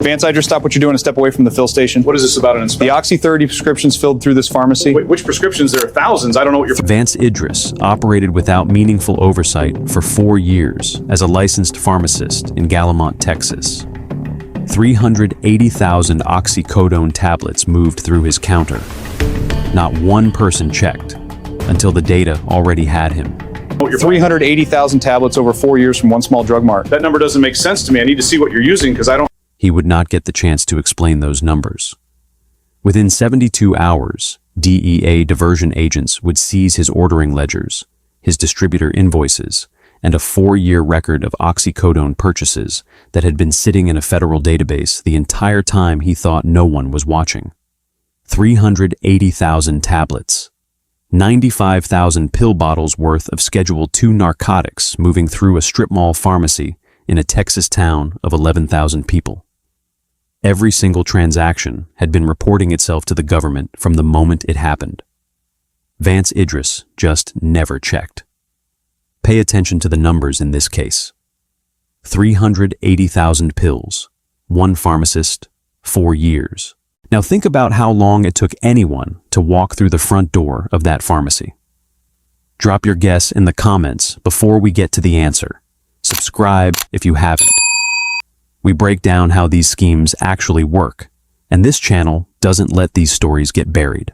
Vance, I just stop what you're doing and step away from the fill station. What is this about an inspection? The Oxy 30 prescriptions filled through this pharmacy. Wait, which prescriptions? There are thousands. I don't know what you're... Vance Idris operated without meaningful oversight for 4 years as a licensed pharmacist in Gallimont, Texas. 380,000 oxycodone tablets moved through his counter. Not one person checked until the data already had him. 380,000 tablets over 4 years from one small drug mart. That number doesn't make sense to me. I need to see what you're using because I don't... He would not get the chance to explain those numbers. Within 72 hours, DEA diversion agents would seize his ordering ledgers, his distributor invoices, and a 4-year record of oxycodone purchases that had been sitting in a federal database the entire time he thought no one was watching. 380,000 tablets. 95,000 pill bottles worth of Schedule II narcotics moving through a strip mall pharmacy in a Texas town of 11,000 people. Every single transaction had been reporting itself to the government from the moment it happened. Vance Idris just never checked. Pay attention to the numbers in this case. 380,000 pills, one pharmacist, 4 years. Now think about how long it took anyone to walk through the front door of that pharmacy. Drop your guess in the comments before we get to the answer. Subscribe if you haven't. We break down how these schemes actually work, and this channel doesn't let these stories get buried.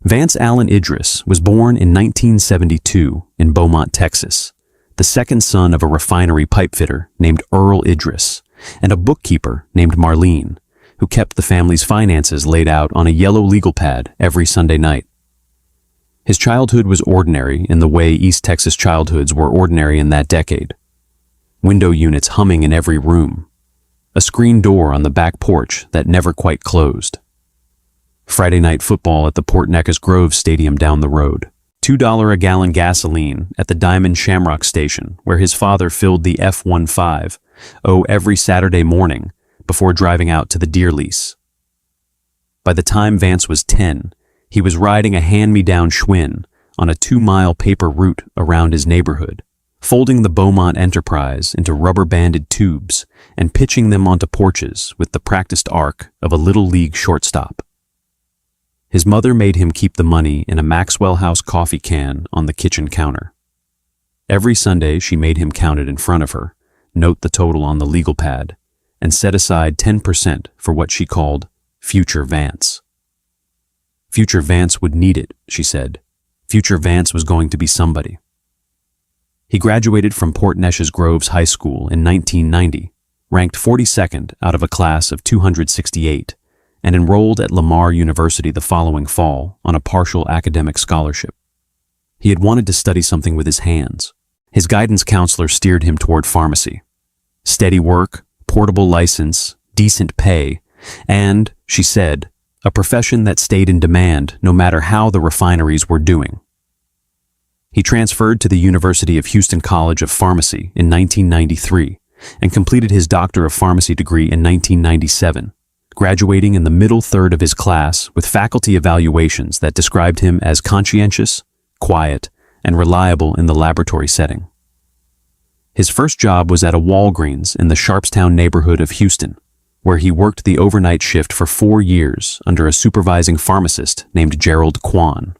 Vance Allen Idris was born in 1972 in Beaumont, Texas, the second son of a refinery pipefitter named Earl Idris and a bookkeeper named Marlene, who kept the family's finances laid out on a yellow legal pad every Sunday night. His childhood was ordinary in the way East Texas childhoods were ordinary in that decade. Window units humming in every room, a screen door on the back porch that never quite closed. Friday night football at the Port Neches Grove Stadium down the road. $2 a gallon gasoline at the Diamond Shamrock station where his father filled the F-15 every Saturday morning before driving out to the deer lease. By the time Vance was 10, he was riding a hand-me-down Schwinn on a 2-mile paper route around his neighborhood, folding the Beaumont Enterprise into rubber-banded tubes and pitching them onto porches with the practiced arc of a Little League shortstop. His mother made him keep the money in a Maxwell House coffee can on the kitchen counter. Every Sunday, she made him count it in front of her, note the total on the legal pad, and set aside 10% for what she called future Vance. Future Vance would need it, she said. Future Vance was going to be somebody. He graduated from Port Neches Groves High School in 1990, ranked 42nd out of a class of 268, and enrolled at Lamar University the following fall on a partial academic scholarship. He had wanted to study something with his hands. His guidance counselor steered him toward pharmacy. Steady work, portable license, decent pay, and, she said, a profession that stayed in demand no matter how the refineries were doing. He transferred to the University of Houston College of Pharmacy in 1993 and completed his Doctor of Pharmacy degree in 1997, graduating in the middle third of his class with faculty evaluations that described him as conscientious, quiet, and reliable in the laboratory setting. His first job was at a Walgreens in the Sharpstown neighborhood of Houston, where he worked the overnight shift for 4 years under a supervising pharmacist named Gerald Quan.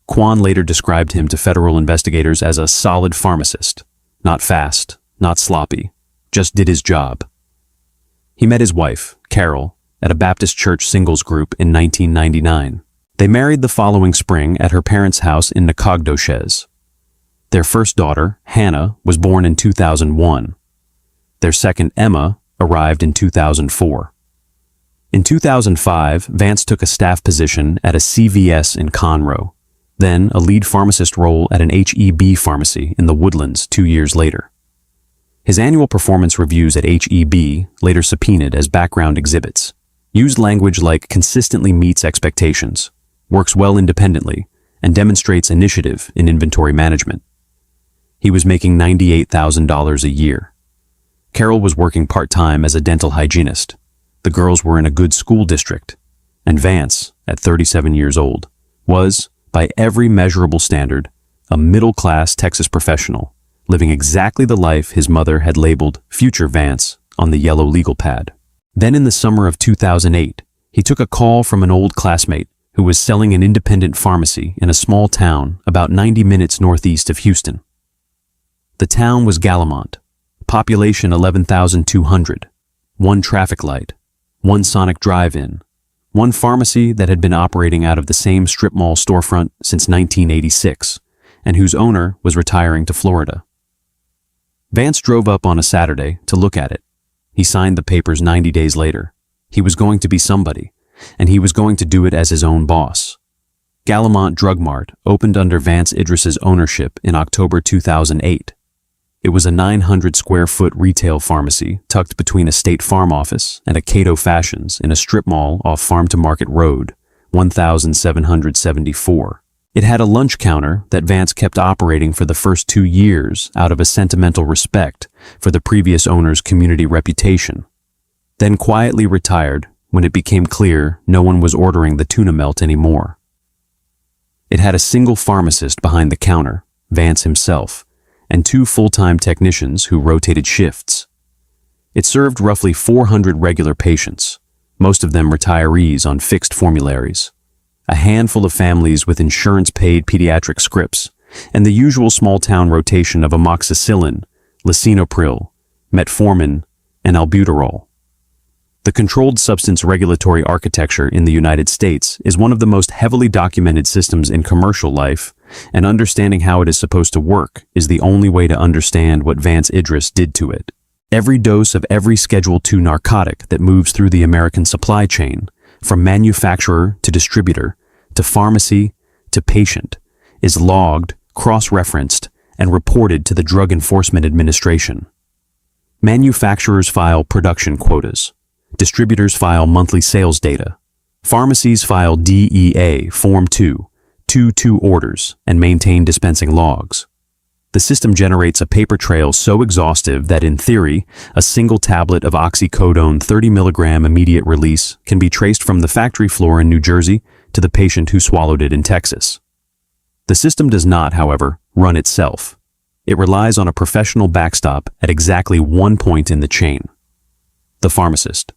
Quan later described him to federal investigators as a solid pharmacist, not fast, not sloppy, just did his job. He met his wife, Carol, at a Baptist church singles group in 1999. They married the following spring at her parents' house in Nacogdoches. Their first daughter, Hannah, was born in 2001. Their second, Emma, arrived in 2004. In 2005, Vance took a staff position at a CVS in Conroe, then a lead pharmacist role at an HEB pharmacy in the Woodlands 2 years later. His annual performance reviews at HEB, later subpoenaed as background exhibits, used language like consistently meets expectations, works well independently, and demonstrates initiative in inventory management. He was making $98,000 a year. Carol was working part-time as a dental hygienist. The girls were in a good school district, and Vance, at 37 years old, was, by every measurable standard, a middle-class Texas professional living exactly the life his mother had labeled Future Vance on the yellow legal pad. Then in the summer of 2008, he took a call from an old classmate who was selling an independent pharmacy in a small town about 90 minutes northeast of Houston. The town was Gallimont, population 11,200, one traffic light, one Sonic drive-in, one pharmacy that had been operating out of the same strip mall storefront since 1986, and whose owner was retiring to Florida. Vance drove up on a Saturday to look at it. He signed the papers 90 days later. He was going to be somebody, and he was going to do it as his own boss. Gallimont Drug Mart opened under Vance Idris's ownership in October 2008. It was a 900-square-foot retail pharmacy tucked between a State Farm office and a Cato Fashions in a strip mall off Farm to Market Road, 1774. It had a lunch counter that Vance kept operating for the first 2 years out of a sentimental respect for the previous owner's community reputation, then quietly retired when it became clear no one was ordering the tuna melt anymore. It had a single pharmacist behind the counter, Vance himself, and 2 full-time technicians who rotated shifts. It served roughly 400 regular patients, most of them retirees on fixed formularies, a handful of families with insurance-paid pediatric scripts, and the usual small-town rotation of amoxicillin, lisinopril, metformin, and albuterol. The controlled substance regulatory architecture in the United States is one of the most heavily documented systems in commercial life, and understanding how it is supposed to work is the only way to understand what Vance Idris did to it. Every dose of every Schedule II narcotic that moves through the American supply chain, from manufacturer to distributor, to pharmacy to patient, is logged, cross-referenced, and reported to the Drug Enforcement Administration. Manufacturers file production quotas. Distributors file monthly sales data. Pharmacies file DEA Form 2, 2 orders, and maintain dispensing logs. The system generates a paper trail so exhaustive that in theory, a single tablet of Oxycodone 30 mg immediate release can be traced from the factory floor in New Jersey to the patient who swallowed it in Texas. The system does not, however, run itself. It relies on a professional backstop at exactly one point in the chain: the pharmacist.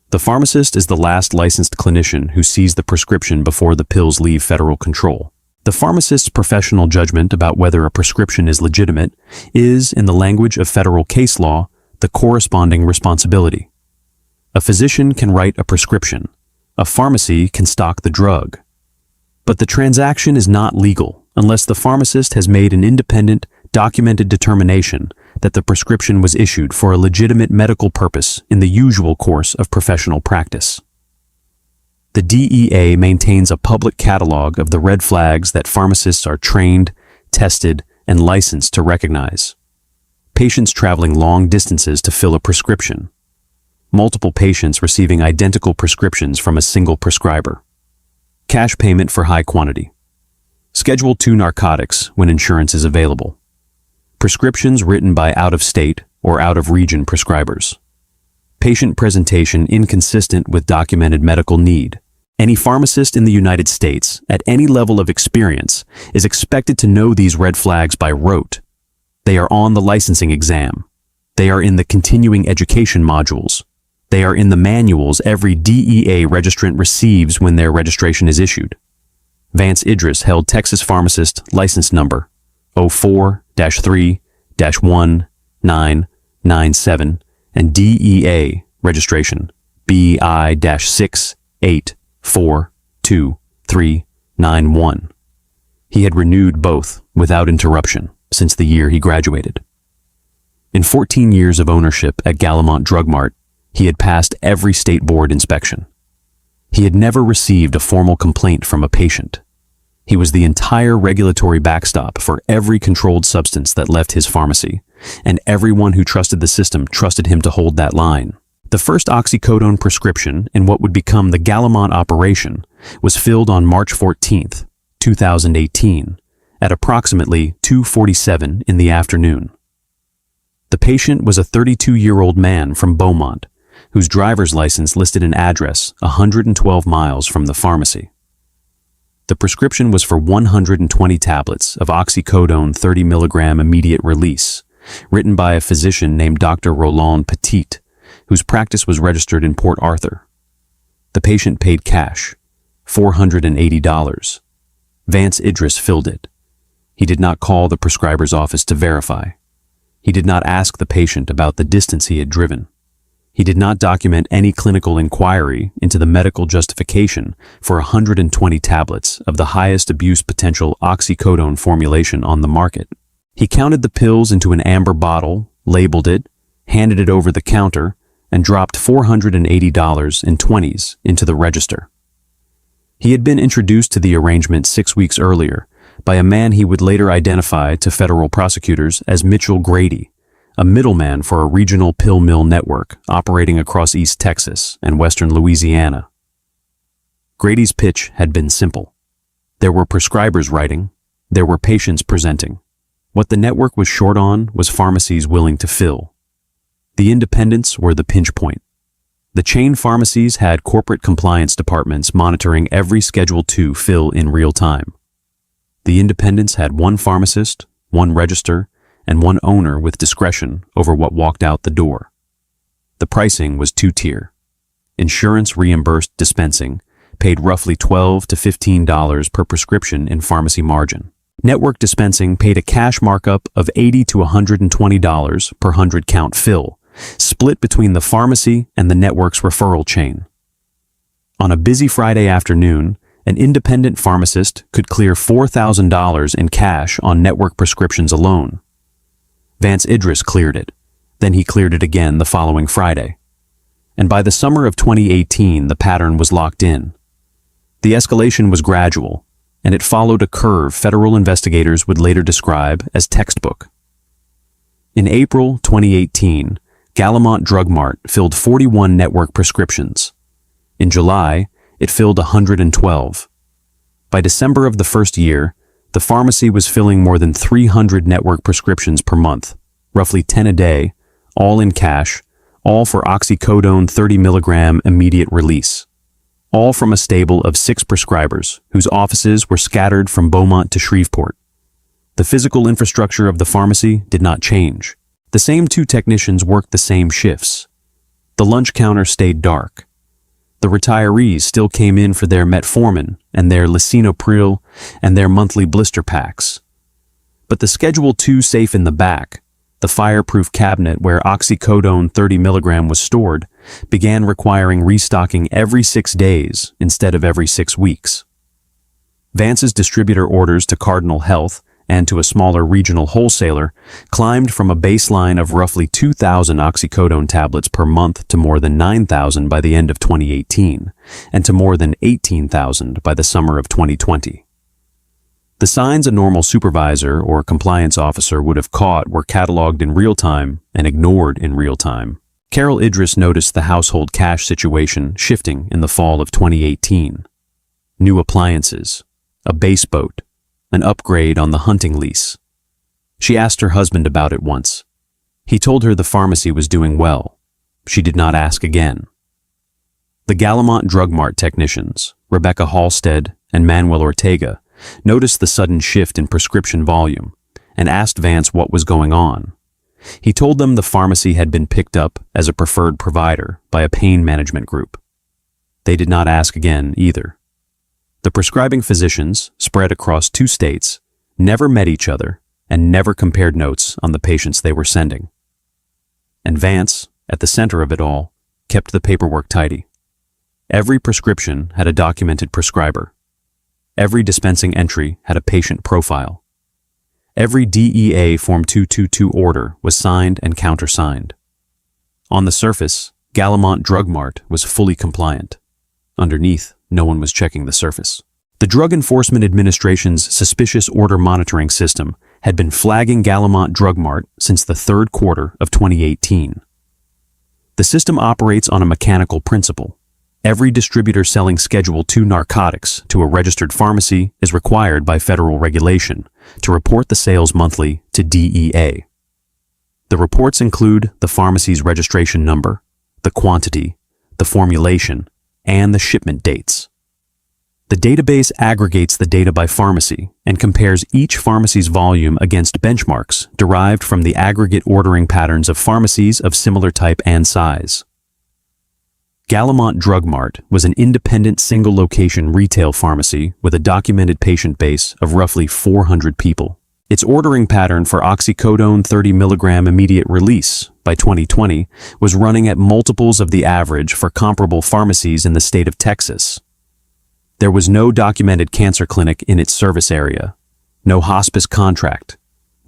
The pharmacist is the last licensed clinician who sees the prescription before the pills leave federal control. The pharmacist's professional judgment about whether a prescription is legitimate is, in the language of federal case law, the corresponding responsibility. A physician can write a prescription. A pharmacy can stock the drug. But the transaction is not legal unless the pharmacist has made an independent, documented determination that the prescription was issued for a legitimate medical purpose in the usual course of professional practice. The DEA maintains a public catalog of the red flags that pharmacists are trained, tested, and licensed to recognize. Patients traveling long distances to fill a prescription. Multiple patients receiving identical prescriptions from a single prescriber. Cash payment for high quantity. Schedule II narcotics when insurance is available. Prescriptions written by out-of-state or out-of-region prescribers. Patient presentation inconsistent with documented medical need. Any pharmacist in the United States, at any level of experience, is expected to know these red flags by rote. They are on the licensing exam. They are in the continuing education modules. They are in the manuals every DEA registrant receives when their registration is issued. Vance Idris held Texas Pharmacist License Number 04-3-1997 and DEA registration BI-6842391. He had renewed both without interruption since the year he graduated. In 14 years of ownership at Gallimont Drug Mart, he had passed every state board inspection. He had never received a formal complaint from a patient. He was the entire regulatory backstop for every controlled substance that left his pharmacy, and everyone who trusted the system trusted him to hold that line. The first oxycodone prescription in what would become the Gallimont operation was filled on March 14th, 2018, at approximately 2:47 in the afternoon. The patient was a 32-year-old man from Beaumont, whose driver's license listed an address 112 miles from the pharmacy. The prescription was for 120 tablets of Oxycodone 30 milligram immediate release, written by a physician named Dr. Roland Petit, whose practice was registered in Port Arthur. The patient paid cash, $480. Vance Idris filled it. He did not call the prescriber's office to verify. He did not ask the patient about the distance he had driven. He did not document any clinical inquiry into the medical justification for 120 tablets of the highest abuse potential oxycodone formulation on the market. He counted the pills into an amber bottle, labeled it, handed it over the counter, and dropped $480 in 20s into the register. He had been introduced to the arrangement 6 weeks earlier by a man he would later identify to federal prosecutors as Mitchell Grady, a middleman for a regional pill mill network operating across East Texas and western Louisiana. Grady's pitch had been simple. There were prescribers writing, there were patients presenting. What the network was short on was pharmacies willing to fill. The independents were the pinch point. The chain pharmacies had corporate compliance departments monitoring every Schedule II fill in real time. The independents had one pharmacist, one register, and one owner with discretion over what walked out the door. The pricing was two-tier. Insurance reimbursed dispensing paid roughly $12 to $15 per prescription in pharmacy margin. Network dispensing paid a cash markup of $80 to $120 per 100-count fill, split between the pharmacy and the network's referral chain. On a busy Friday afternoon, an independent pharmacist could clear $4,000 in cash on network prescriptions alone. Vance Idris cleared it. Then he cleared it again the following Friday. And by the summer of 2018, the pattern was locked in. The escalation was gradual, and it followed a curve federal investigators would later describe as textbook. In April 2018, Galamont Drug Mart filled 41 network prescriptions. In July, it filled 112. By December of the first year, the pharmacy was filling more than 300 network prescriptions per month, roughly 10 a day, all in cash, all for Oxycodone 30 milligram immediate release. All from a stable of 6 prescribers, whose offices were scattered from Beaumont to Shreveport. The physical infrastructure of the pharmacy did not change. The same 2 technicians worked the same shifts. The lunch counter stayed dark. The retirees still came in for their metformin and their lisinopril and their monthly blister packs. But the Schedule II safe in the back, the fireproof cabinet where Oxycodone 30 milligram was stored, began requiring restocking every 6 days instead of every 6 weeks. Vance's distributor orders to Cardinal Health and to a smaller regional wholesaler climbed from a baseline of roughly 2,000 oxycodone tablets per month to more than 9,000 by the end of 2018, and to more than 18,000 by the summer of 2020. The signs a normal supervisor or compliance officer would have caught were cataloged in real time and ignored in real time. Carol Idris noticed the household cash situation shifting in the fall of 2018. New appliances, a base boat, an upgrade on the hunting lease. She asked her husband about it once. He told her the pharmacy was doing well. She did not ask again. The Galamont Drug Mart technicians, Rebecca Halstead and Manuel Ortega, noticed the sudden shift in prescription volume and asked Vance what was going on. He told them the pharmacy had been picked up as a preferred provider by a pain management group. They did not ask again either. The prescribing physicians, spread across 2 states, never met each other and never compared notes on the patients they were sending. And Vance, at the center of it all, kept the paperwork tidy. Every prescription had a documented prescriber. Every dispensing entry had a patient profile. Every DEA Form 222 order was signed and countersigned. On the surface, Galamont Drug Mart was fully compliant. Underneath, no one was checking the surface. The Drug Enforcement Administration's suspicious order monitoring system had been flagging Galamont Drug Mart since the 3rd quarter of 2018. The system operates on a mechanical principle. Every distributor selling Schedule II narcotics to a registered pharmacy is required by federal regulation to report the sales monthly to DEA. The reports include the pharmacy's registration number, the quantity, the formulation, and the shipment dates. The database aggregates the data by pharmacy and compares each pharmacy's volume against benchmarks derived from the aggregate ordering patterns of pharmacies of similar type and size. Galamont Drug Mart was an independent single-location retail pharmacy with a documented patient base of roughly 400 people. Its ordering pattern for Oxycodone 30 mg immediate release by 2020 was running at multiples of the average for comparable pharmacies in the state of Texas. There was no documented cancer clinic in its service area, no hospice contract,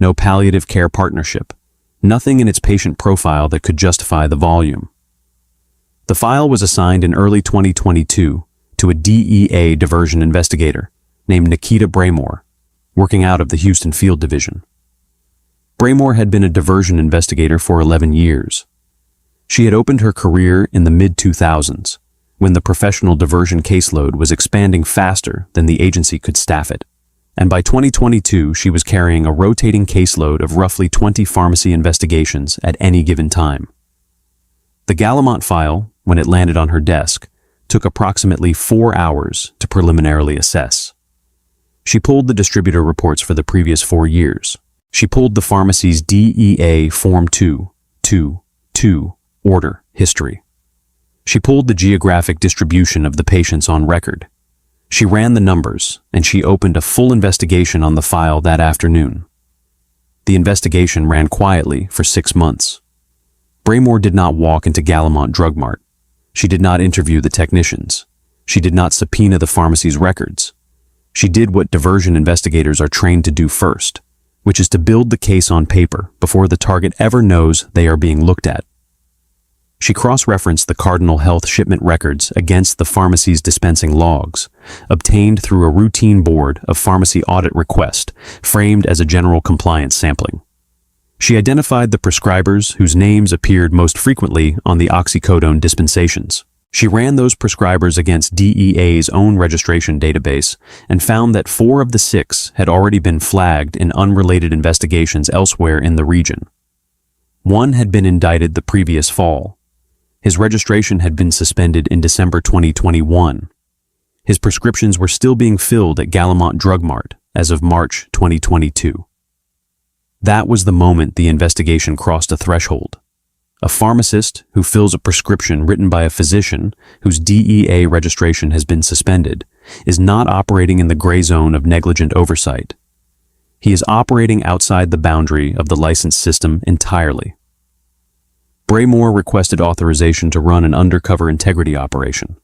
no palliative care partnership, nothing in its patient profile that could justify the volume. The file was assigned in early 2022 to a DEA diversion investigator named Nikita Braymore, working out of the Houston Field Division. Braymore had been a diversion investigator for 11 years. She had opened her career in the mid-2000s, when the professional diversion caseload was expanding faster than the agency could staff it. And by 2022, she was carrying a rotating caseload of roughly 20 pharmacy investigations at any given time. The Galamont file, when it landed on her desk, took approximately 4 hours to preliminarily assess. She pulled the distributor reports for the previous 4 years. She pulled the pharmacy's DEA Form 222 order history. She pulled the geographic distribution of the patients on record. She ran the numbers, and she opened a full investigation on the file that afternoon. The investigation ran quietly for 6 months. Braymore did not walk into Galamont Drug Mart. She did not interview the technicians. She did not subpoena the pharmacy's records. She did what diversion investigators are trained to do first, which is to build the case on paper before the target ever knows they are being looked at. She cross-referenced the Cardinal Health shipment records against the pharmacy's dispensing logs, obtained through a routine board of pharmacy audit request framed as a general compliance sampling. She identified the prescribers whose names appeared most frequently on the Oxycodone dispensations. She ran those prescribers against DEA's own registration database and found that 4 of the 6 had already been flagged in unrelated investigations elsewhere in the region. 1 had been indicted the previous fall. His registration had been suspended in December 2021. His prescriptions were still being filled at Galamont Drug Mart as of March 2022. That was the moment the investigation crossed a threshold. A pharmacist who fills a prescription written by a physician whose DEA registration has been suspended is not operating in the gray zone of negligent oversight. He is operating outside the boundary of the license system entirely. Braymore requested authorization to run an undercover integrity operation.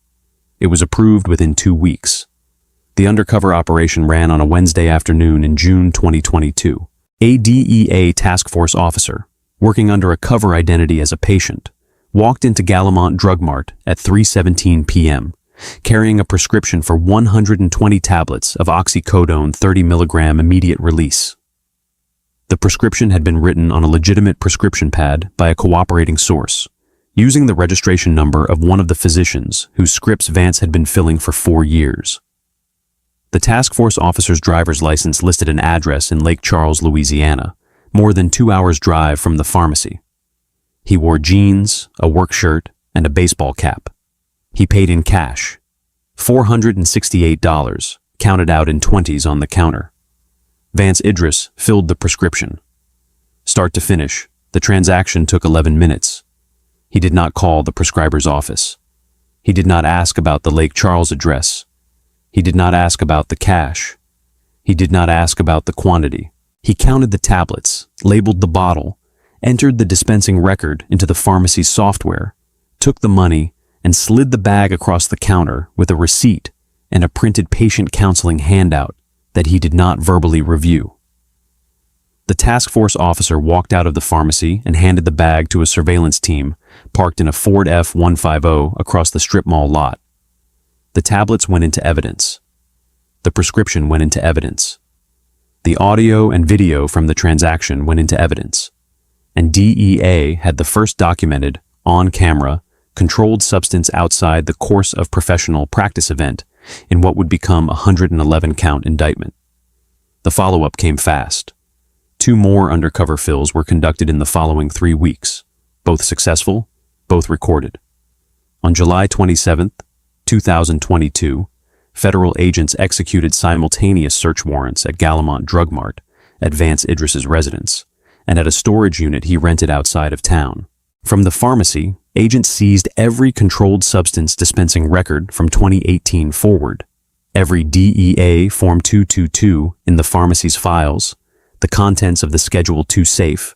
It was approved within 2 weeks. The undercover operation ran on a Wednesday afternoon in June 2022. A DEA task force officer, working under a cover identity as a patient, walked into Galamont Drug Mart at 3:17 p.m., carrying a prescription for 120 tablets of Oxycodone 30 mg immediate release. The prescription had been written on a legitimate prescription pad by a cooperating source, using the registration number of one of the physicians whose scripts Vance had been filling for 4 years. The task force officer's driver's license listed an address in Lake Charles, Louisiana, more than 2 hours' drive from the pharmacy. He wore jeans, a work shirt, and a baseball cap. He paid in cash, $468, counted out in 20s on the counter. Vance Idris filled the prescription. Start to finish, the transaction took 11 minutes. He did not call the prescriber's office. He did not ask about the Lake Charles address. He did not ask about the cash. He did not ask about the quantity. He counted the tablets, labeled the bottle, entered the dispensing record into the pharmacy's software, took the money, and slid the bag across the counter with a receipt and a printed patient counseling handout that he did not verbally review. The task force officer walked out of the pharmacy and handed the bag to a surveillance team parked in a Ford F-150 across the strip mall lot. The tablets went into evidence. The prescription went into evidence. The audio and video from the transaction went into evidence. And DEA had the first documented, on-camera, controlled substance outside the course of professional practice event in what would become a 111-count indictment. The follow-up came fast. 2 more undercover fills were conducted in the following 3 weeks, both successful, both recorded. On July 27, 2022, federal agents executed simultaneous search warrants at Galamont Drug Mart, at Vance Idris's residence, and at a storage unit he rented outside of town. From the pharmacy, agents seized every controlled substance dispensing record from 2018 forward, every DEA Form 222 in the pharmacy's files, the contents of the Schedule II safe,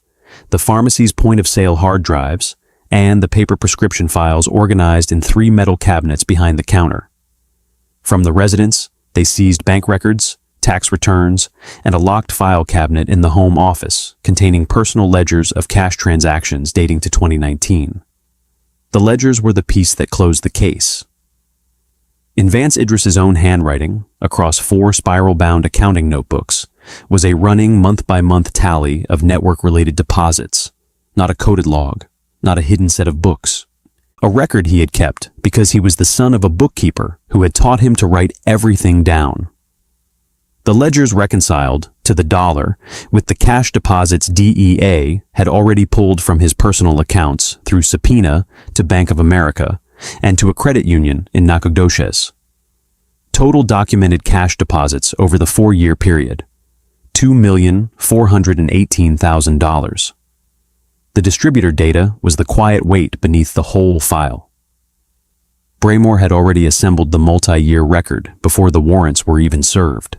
the pharmacy's point-of-sale hard drives, and the paper prescription files organized in 3 metal cabinets behind the counter. From the residence, they seized bank records, tax returns, and a locked file cabinet in the home office containing personal ledgers of cash transactions dating to 2019. The ledgers were the piece that closed the case. In Vance Idris's own handwriting, across 4 spiral-bound accounting notebooks, was a running month-by-month tally of network-related deposits, not a coded log, not a hidden set of books. A record he had kept because he was the son of a bookkeeper who had taught him to write everything down. The ledgers reconciled, to the dollar, with the cash deposits DEA had already pulled from his personal accounts through subpoena to Bank of America and to a credit union in Nacogdoches. Total documented cash deposits over the 4-year period, $2,418,000. The distributor data was the quiet weight beneath the whole file. Braymore had already assembled the multi-year record before the warrants were even served.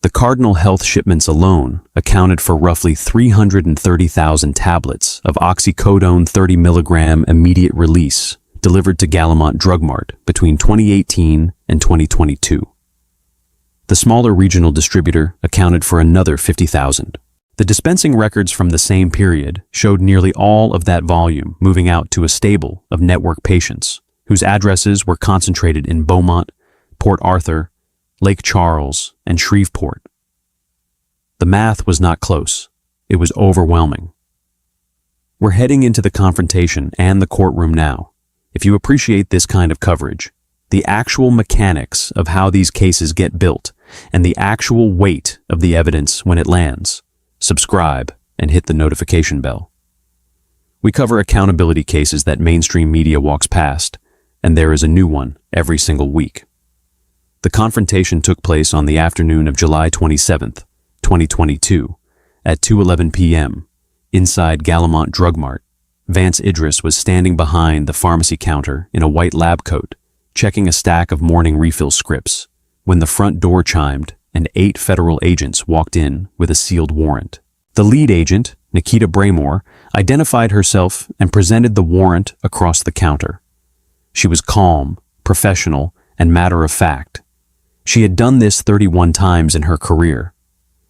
The Cardinal Health shipments alone accounted for roughly 330,000 tablets of Oxycodone 30 milligram immediate release delivered to Galamont Drug Mart between 2018 and 2022. The smaller regional distributor accounted for another 50,000. The dispensing records from the same period showed nearly all of that volume moving out to a stable of network patients whose addresses were concentrated in Beaumont, Port Arthur, Lake Charles, and Shreveport. The math was not close. It was overwhelming. We're heading into the confrontation and the courtroom now. If you appreciate this kind of coverage, the actual mechanics of how these cases get built, and the actual weight of the evidence when it lands, subscribe and hit the notification bell. We cover accountability cases that mainstream media walks past, and there is a new one every single week. The confrontation took place on the afternoon of July 27th, 2022, at 2:11 p.m., inside Galamont Drug Mart. Vance Idris was standing behind the pharmacy counter in a white lab coat, checking a stack of morning refill scripts, when the front door chimed and 8 federal agents walked in with a sealed warrant. The lead agent, Nikita Braymore, identified herself and presented the warrant across the counter. She was calm, professional, and matter-of-fact. She had done this 31 times in her career.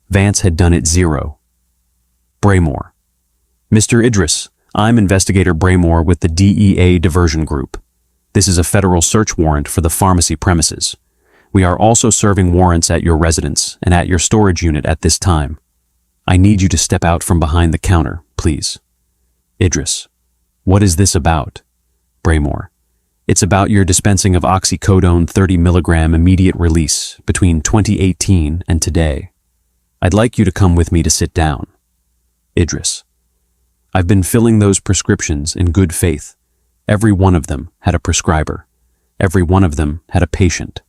Vance had done it 0. Braymore. Mr. Idris, I'm Investigator Braymore with the DEA Diversion Group. This is a federal search warrant for the pharmacy premises. We are also serving warrants at your residence and at your storage unit at this time. I need you to step out from behind the counter, please. Idris. What is this about? Braymore. It's about your dispensing of Oxycodone 30 milligram immediate release between 2018 and today. I'd like you to come with me to sit down. Idris. I've been filling those prescriptions in good faith. Every one of them had a prescriber. Every one of them had a patient.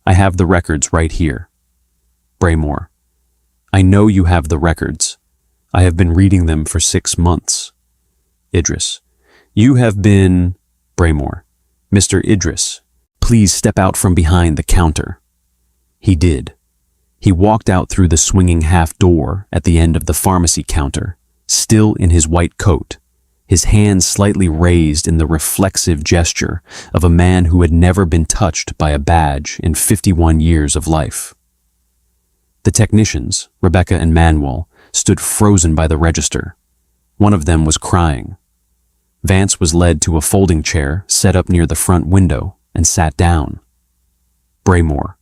I have the records right here. Braymore. I know you have the records. I have been reading them for 6 months. Idris. You have been... Braymore. Mr. Idris, please step out from behind the counter. He did. He walked out through the swinging half door at the end of the pharmacy counter, still in his white coat, his hands slightly raised in the reflexive gesture of a man who had never been touched by a badge in 51 years of life. The technicians, Rebecca and Manuel, stood frozen by the register. One of them was crying. Vance was led to a folding chair set up near the front window and sat down. Braymore.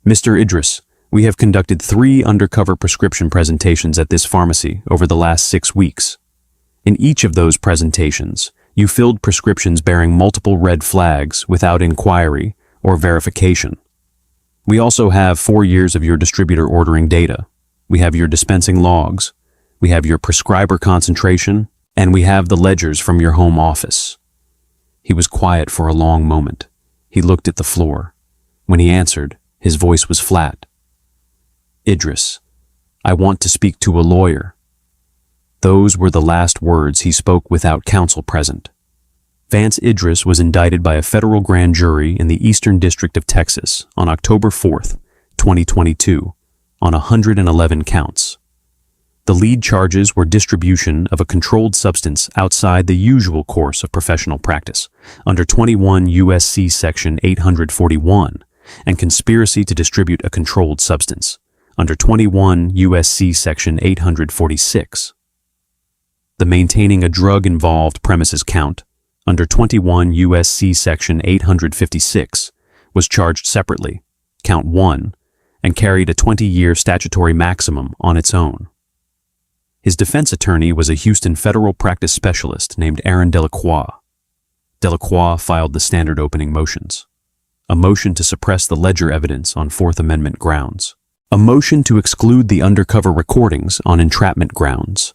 Mr. Idris, we have conducted 3 undercover prescription presentations at this pharmacy over the last 6 weeks. In each of those presentations, you filled prescriptions bearing multiple red flags without inquiry or verification. We also have 4 years of your distributor ordering data. We have your dispensing logs. We have your prescriber concentration, and we have the ledgers from your home office. He was quiet for a long moment. He looked at the floor. When he answered, his voice was flat. "Idris, I want to speak to a lawyer." Those were the last words he spoke without counsel present. Vance Idris was indicted by a federal grand jury in the Eastern District of Texas on October 4th, 2022, on 111 counts. The lead charges were distribution of a controlled substance outside the usual course of professional practice, under 21 U.S.C. Section 841, and conspiracy to distribute a controlled substance, under 21 U.S.C. Section 846. The maintaining a drug-involved premises count, under 21 U.S.C. Section 856, was charged separately, count 1, and carried a 20-year statutory maximum on its own. His defense attorney was a Houston federal practice specialist named Aaron Delacroix. Delacroix filed the standard opening motions: a motion to suppress the ledger evidence on Fourth Amendment grounds, a motion to exclude the undercover recordings on entrapment grounds,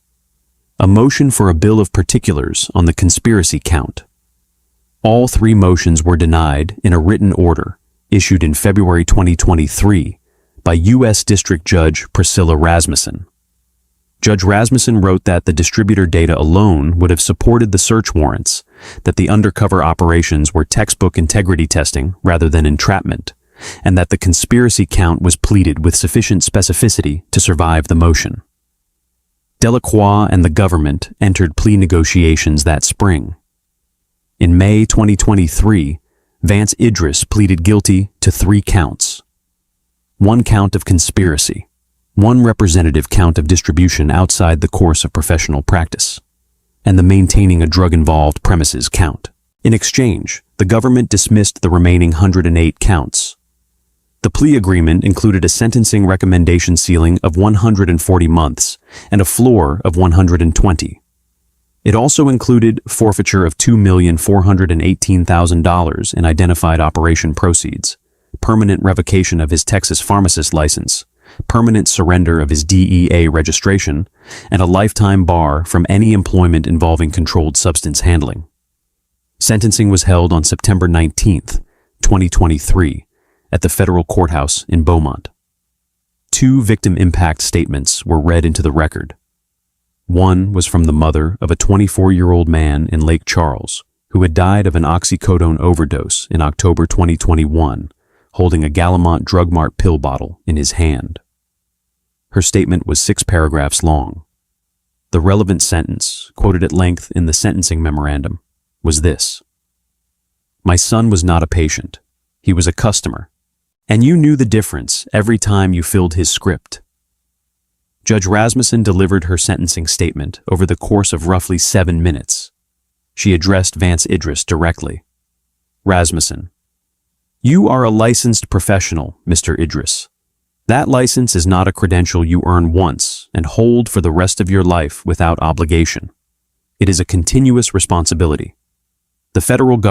a motion for a bill of particulars on the conspiracy count. All three motions were denied in a written order issued in February 2023 by U.S. District Judge Priscilla Rasmussen. Judge Rasmussen wrote that the distributor data alone would have supported the search warrants, that the undercover operations were textbook integrity testing rather than entrapment, and that the conspiracy count was pleaded with sufficient specificity to survive the motion. Delacroix and the government entered plea negotiations that spring. In May 2023, Vance Idris pleaded guilty to 3 counts. 1 count of conspiracy, 1 representative count of distribution outside the course of professional practice, and the maintaining a drug-involved premises count. In exchange, the government dismissed the remaining 108 counts. The plea agreement included a sentencing recommendation ceiling of 140 months and a floor of 120. It also included forfeiture of $2,418,000 in identified operation proceeds, permanent revocation of his Texas Pharmacist license, permanent surrender of his DEA registration, and a lifetime bar from any employment involving controlled substance handling. Sentencing was held on September 19, 2023, at the federal courthouse in Beaumont. 2 victim impact statements were read into the record. One was from the mother of a 24-year-old man in Lake Charles who had died of an oxycodone overdose in October 2021, holding a Gallimont Drug Mart pill bottle in his hand. Her statement was 6 paragraphs long. The relevant sentence, quoted at length in the sentencing memorandum, was this: "My son was not a patient. He was a customer. And you knew the difference every time you filled his script." Judge Rasmussen delivered her sentencing statement over the course of roughly 7 minutes. She addressed Vance Idris directly. "Rasmussen, you are a licensed professional, Mr. Idris. That license is not a credential you earn once and hold for the rest of your life without obligation. It is a continuous responsibility. The federal government